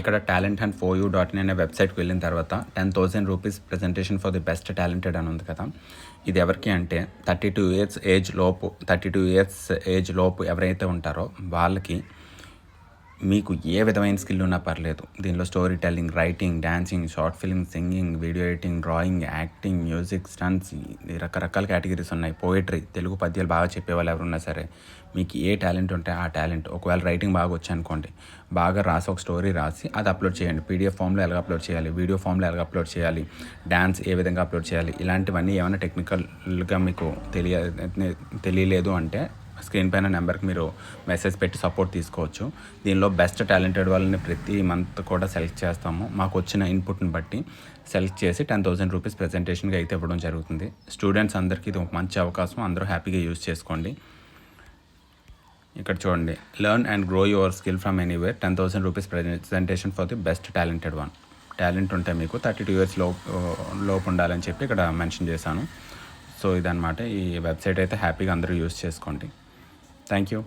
ఇక్కడ talent and four U dot in అనే వెబ్సైట్కి వెళ్ళిన తర్వాత 10,000 rupees presentation for the best talented అని ఉంది కదా. ఇది ఎవరికి అంటే 32 ఇయర్స్ ఏజ్ లోపు ఎవరైతే ఉంటారో వాళ్ళకి మీకు ఏ విధమైన స్కిల్ ఉన్నా పర్లేదు. దీనిలో story telling, writing, dancing, short film, singing, video editing, drawing, acting, music, stunts, రకరకాల కేటగిరీస్ ఉన్నాయి. పోయిటరీ, తెలుగు పద్యాలు బాగా చెప్పేవాళ్ళు ఎవరున్నా సరే, మీకు ఏ టాలెంట్ ఉంటే ఆ టాలెంట్. ఒకవేళ రైటింగ్ బాగా వచ్చనుకోండి, బాగా రాసి ఒక స్టోరీ రాసి అది అప్లోడ్ చేయండి. పీడిఎఫ్ ఫామ్లో ఎలాగ అప్లోడ్ చేయాలి, వీడియో ఫామ్లో ఎలాగ అప్లోడ్ చేయాలి, డ్యాన్స్ ఏ విధంగా అప్లోడ్ చేయాలి, ఇలాంటివన్నీ ఏమైనా టెక్నికల్గా మీకు తెలియలేదు అంటే స్క్రీన్ పైన నెంబర్కి మీరు మెసేజ్ పెట్టి సపోర్ట్ తీసుకోవచ్చు. దీనిలో బెస్ట్ టాలెంటెడ్ వాళ్ళని ప్రతి మంత్ కూడా సెలెక్ట్ చేస్తాము. మాకు వచ్చిన ఇన్పుట్ని బట్టి సెలెక్ట్ చేసి 10,000 రూపీస్ ప్రజెంటేషన్గా అయితే ఇవ్వడం జరుగుతుంది. స్టూడెంట్స్ అందరికీ ఇది ఒక మంచి అవకాశం, అందరూ హ్యాపీగా యూజ్ చేసుకోండి. ఇక్కడ చూడండి, learn and grow your skill from anywhere, 10,000 rupees presentation for the best talented one. Talent ఉంటే మీకు 32 ఇయర్స్ లోపు ఉండాలని చెప్పి ఇక్కడ మెన్షన్ చేశాను. సో ఇదన్నమాట. ఈ వెబ్సైట్ అయితే హ్యాపీగా అందరూ యూజ్ చేసుకోండి. Thank you.